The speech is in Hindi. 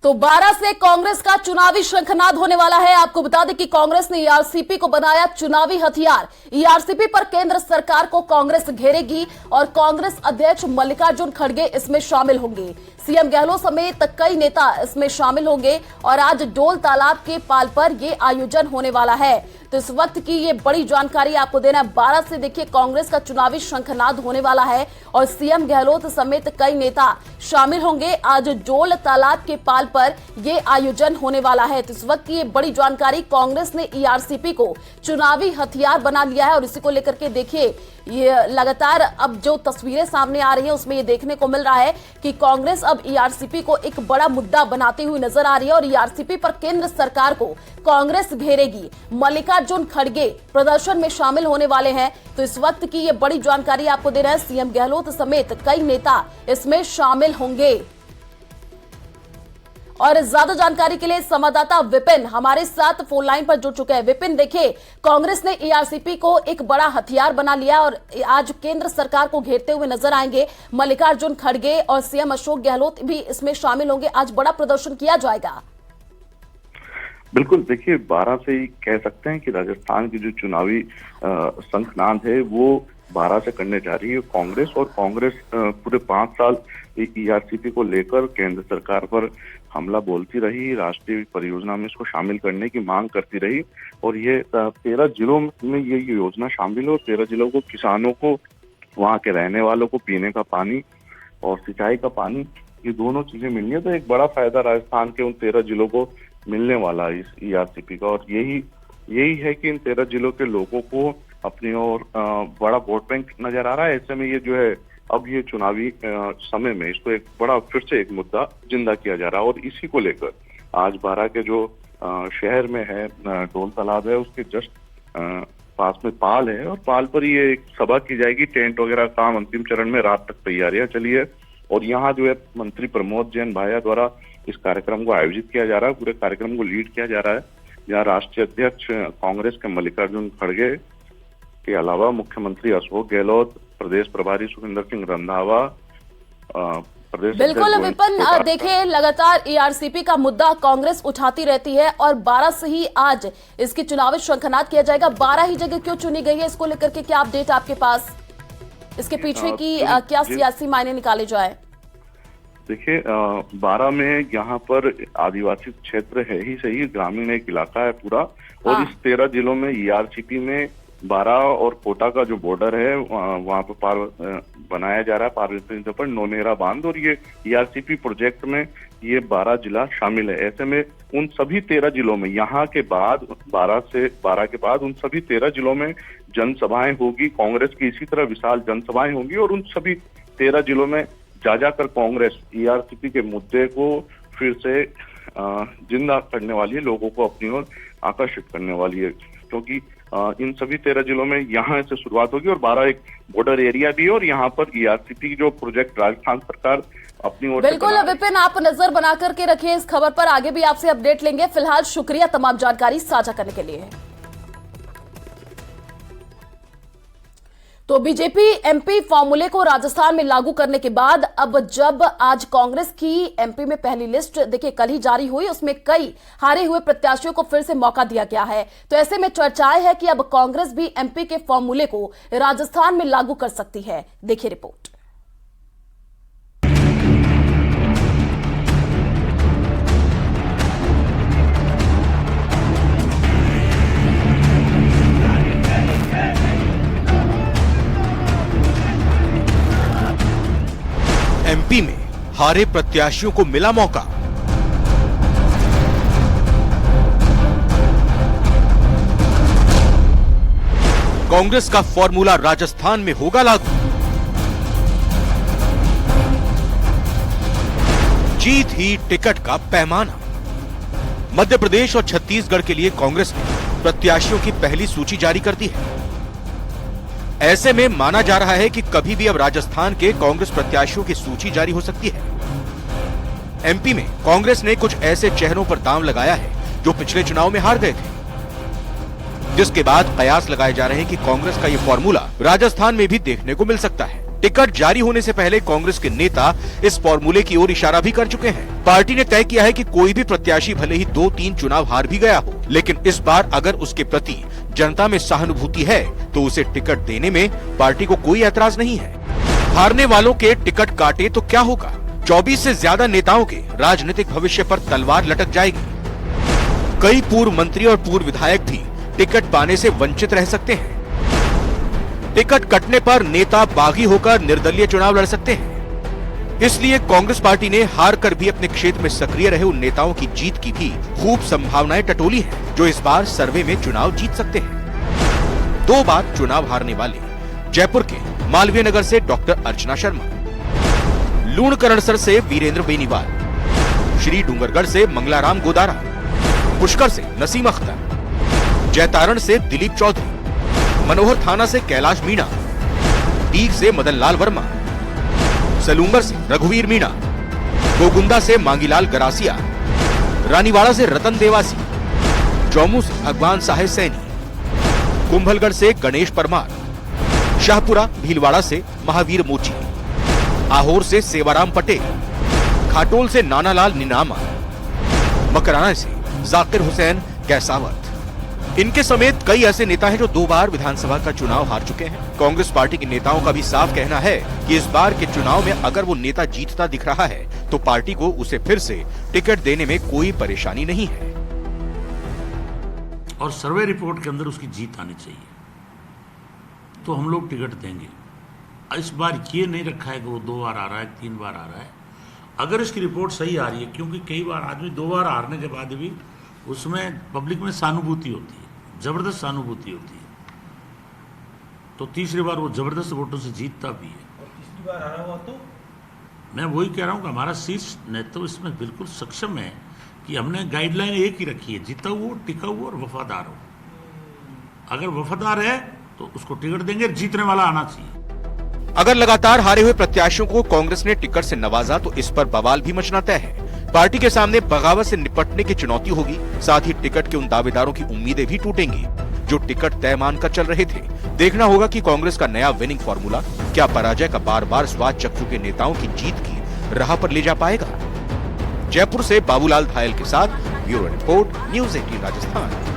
तो 12 से कांग्रेस का चुनावी शंखनाद होने वाला है। आपको बता दें कि कांग्रेस ने ईआरसीपी को बनाया चुनावी हथियार। ईआरसीपी पर केंद्र सरकार को कांग्रेस घेरेगी और कांग्रेस अध्यक्ष मल्लिकार्जुन खड़गे इसमें शामिल होंगे। सीएम गहलोत समेत कई नेता इसमें शामिल होंगे और आज डोल तालाब के पाल पर यह आयोजन होने वाला है। तो इस वक्त की ये बड़ी जानकारी आपको देना है। 12 से देखिए कांग्रेस का चुनावी शंखनाद होने वाला है और सीएम गहलोत समेत कई नेता शामिल होंगे। आज डोल तालाब के पाल पर यह आयोजन होने वाला है। तो इस वक्त की ये बड़ी जानकारी, कांग्रेस ने ईआरसीपी को चुनावी हथियार बना लिया है और इसी को लेकर के देखिए ये लगातार अब जो तस्वीरें सामने आ रही हैं उसमें ये देखने को मिल रहा है कि कांग्रेस अब ईआरसीपी को एक बड़ा मुद्दा बनाती हुई नजर आ रही है और ईआरसीपी पर केंद्र सरकार को कांग्रेस घेरेगी। मल्लिकार्जुन खड़गे प्रदर्शन में शामिल होने वाले हैं। तो इस वक्त की ये बड़ी जानकारी आपको दे रहे हैं। सीएम गहलोत समेत कई नेता इसमें शामिल होंगे। और ज्यादा जानकारी के लिए संवाददाता विपिन हमारे साथ फोन लाइन पर जुड़ चुके हैं। विपिन, देखिए कांग्रेस ने ईआरसीपी को एक बड़ा हथियार बना लिया और आज केंद्र सरकार को घेरते हुए नजर आएंगे। मल्लिकार्जुन खड़गे और सीएम अशोक गहलोत भी इसमें शामिल होंगे। आज बड़ा प्रदर्शन किया जाएगा। बिल्कुल, देखिए 12 से ही कह सकते हैं कि राजस्थान की जो चुनावी शंखनाद है वो 12 से करने जा रही है कांग्रेस। और कांग्रेस पूरे 5 साल ईआरसीपी को लेकर केंद्र सरकार पर हमला बोलती रही, राष्ट्रीय परियोजना में इसको शामिल करने की मांग करती रही। और ये 13 जिलों में ये योजना शामिल है और 13 जिलों को, किसानों को, वहाँ के रहने वालों को पीने का पानी और सिंचाई का पानी, ये दोनों चीजें मिलनी है। तो एक बड़ा फायदा राजस्थान के उन 13 जिलों को मिलने वाला है इस ईआरसीपी का। और यही है कि इन 13 जिलों के लोगों को अपनी ओर बड़ा वोट बैंक नजर आ रहा है। ऐसे में ये जो है अब ये चुनावी समय में इसको एक बड़ा फिर से एक मुद्दा जिंदा किया जा रहा है। और इसी को लेकर आज 12 के जो शहर में है डोल तालाब है, उसके जस्ट पास में पाल है और पाल पर ये एक सभा की जाएगी। टेंट वगैरह काम अंतिम चरण में, रात तक तैयारियां चली है। और यहाँ जो है मंत्री प्रमोद जैन भाया द्वारा इस कार्यक्रम को आयोजित किया जा रहा है। पूरे कार्यक्रम को लीड किया जा रहा है। यहाँ राष्ट्रीय अध्यक्ष कांग्रेस के मल्लिकार्जुन खड़गे के अलावा मुख्यमंत्री अशोक गहलोत, प्रदेश प्रभारी सुखविंदर सिंह रंधावा, बिल्कुल विपिन, देखिए लगातार ईआरसीपी का मुद्दा कांग्रेस उठाती रहती है और 12 से ही आज इसकी चुनावी शंखनाद किया जाएगा। 12 ही जगह क्यों चुनी गई है, इसको लेकर के क्या अपडेट आपके पास, इसके पीछे की क्या सियासी मायने निकाले जाए? देखिए 12 में यहाँ पर आदिवासी क्षेत्र है ही सही, ग्रामीण एक इलाका है पूरा। और इस 13 जिलों में ईआरसीपी में 12 और कोटा का जो बॉर्डर है वहाँ पर बनाया जा रहा है पार्वती पर नौनेरा बांध। और ये ईआरसीपी प्रोजेक्ट में ये 12 जिला शामिल है। ऐसे में उन सभी 13 जिलों में यहाँ के बाद 12 के बाद उन सभी 13 जिलों में जनसभाएं होगी। कांग्रेस की इसी तरह विशाल जनसभाएं होंगी और उन सभी 13 जिलों में जाकर कांग्रेस ईआरसीपी के मुद्दे को फिर से जिंदा करने वाली है, लोगों को अपनी ओर आकर्षित करने वाली है। क्योंकि इन सभी 13 जिलों में यहाँ से शुरुआत होगी और 12 एक बॉर्डर एरिया भी है और यहाँ पर ईआरसीपी जो प्रोजेक्ट राजस्थान सरकार अपनी ओर। बिल्कुल विपिन, आप नजर बना करके रखिए इस खबर पर, आगे भी आपसे अपडेट लेंगे। फिलहाल शुक्रिया तमाम जानकारी साझा करने के लिए। तो बीजेपी एमपी फॉर्मूले को राजस्थान में लागू करने के बाद अब जब आज कांग्रेस की एमपी में पहली लिस्ट देखिए कल ही जारी हुई, उसमें कई हारे हुए प्रत्याशियों को फिर से मौका दिया गया है। तो ऐसे में चर्चाएं है कि अब कांग्रेस भी एमपी के फॉर्मूले को राजस्थान में लागू कर सकती है। देखिए रिपोर्ट। एमपी में हारे प्रत्याशियों को मिला मौका। कांग्रेस का फॉर्मूला राजस्थान में होगा लागू। जीत ही टिकट का पैमाना। मध्य प्रदेश और छत्तीसगढ़ के लिए कांग्रेस ने प्रत्याशियों की पहली सूची जारी कर दी है। ऐसे में माना जा रहा है कि कभी भी अब राजस्थान के कांग्रेस प्रत्याशियों की सूची जारी हो सकती है। एमपी में कांग्रेस ने कुछ ऐसे चेहरों पर दांव लगाया है जो पिछले चुनाव में हार गए थे, जिसके बाद कयास लगाए जा रहे हैं कि कांग्रेस का यह फॉर्मूला राजस्थान में भी देखने को मिल सकता है। टिकट जारी होने से पहले कांग्रेस के नेता इस फॉर्मूले की ओर इशारा भी कर चुके हैं। पार्टी ने तय किया है कि कोई भी प्रत्याशी भले ही 2-3 चुनाव हार भी गया हो, लेकिन इस बार अगर उसके प्रति जनता में सहानुभूति है तो उसे टिकट देने में पार्टी को कोई ऐतराज नहीं है। हारने वालों के टिकट काटे तो क्या होगा? 24 से ज्यादा नेताओं के राजनीतिक भविष्य पर तलवार लटक जाएगी। कई पूर्व मंत्री और पूर्व विधायक भी टिकट पाने से वंचित रह सकते हैं। टिकट कटने पर नेता बागी होकर निर्दलीय चुनाव लड़ सकते हैं। इसलिए कांग्रेस पार्टी ने हार कर भी अपने क्षेत्र में सक्रिय रहे उन नेताओं की जीत की भी खूब संभावनाएं टटोली हैं, जो इस बार सर्वे में चुनाव जीत सकते हैं। 2 बार चुनाव हारने वाले जयपुर के मालवीय नगर से डॉक्टर अर्चना शर्मा, लूणकरणसर से वीरेंद्र बेनीवाल, श्री डूंगरगढ़ से मंगलाराम गोदारा, पुष्कर से नसीम अख्तर, जैतारण से दिलीप चौधरी, मनोहर थाना से कैलाश मीणा, डीग से मदन लाल वर्मा, सलूंगर से रघुवीर मीणा, गोगुंदा से मांगीलाल गरासिया, रानीवाड़ा से रतन देवासी, चौमू से भगवान साहेब सैनी, कुंभलगढ़ से गणेश परमार, शाहपुरा भीलवाड़ा से महावीर मोची, आहोर से सेवाराम पटेल, खाटोल से नानालाल निनामा, मकराना से जाकिर हुसैन कैसावत। इनके समेत कई ऐसे नेता हैं जो 2 बार विधानसभा का चुनाव हार चुके हैं। कांग्रेस पार्टी के नेताओं का भी साफ कहना है कि इस बार के चुनाव में अगर वो नेता जीतता दिख रहा है तो पार्टी को उसे फिर से टिकट देने में कोई परेशानी नहीं है। और सर्वे रिपोर्ट के अंदर उसकी जीत आनी चाहिए तो हम लोग टिकट देंगे। इस बार ये नहीं रखा है कि वो 2 बार आ रहा है, 3 बार आ रहा है। अगर इसकी रिपोर्ट सही आ रही है, क्योंकि कई बार आदमी 2 बार हारने के बाद भी उसमें पब्लिक में सहानुभूति होती है, जबरदस्त सहानुभूति होती है, तो तीसरी बार वो जबरदस्त वोटों से जीतता भी है। और तीसरी बार हारा हुआ तो मैं वही कह रहा हूँ कि हमारा शीर्ष नेतृत्व इसमें बिल्कुल सक्षम है कि हमने गाइडलाइन एक ही रखी है, जीता हुआ, टिका हुआ और वफादार हो। अगर वफादार है तो उसको टिकट देंगे, जीतने वाला आना चाहिए। अगर लगातार हारे हुए प्रत्याशियों को कांग्रेस ने टिकट से नवाजा तो इस पर बवाल भी मचना तय है। पार्टी के सामने बगावत से निपटने की चुनौती होगी, साथ ही टिकट के उन दावेदारों की उम्मीदें भी टूटेंगी जो टिकट तय मानकर चल रहे थे। देखना होगा कि कांग्रेस का नया विनिंग फॉर्मूला क्या पराजय का बार-बार स्वाद चख चुके नेताओं की जीत की राह पर ले जा पाएगा। जयपुर से बाबूलाल धायल के साथ ब्यूरो रिपोर्ट, न्यूज़ 18 राजस्थान।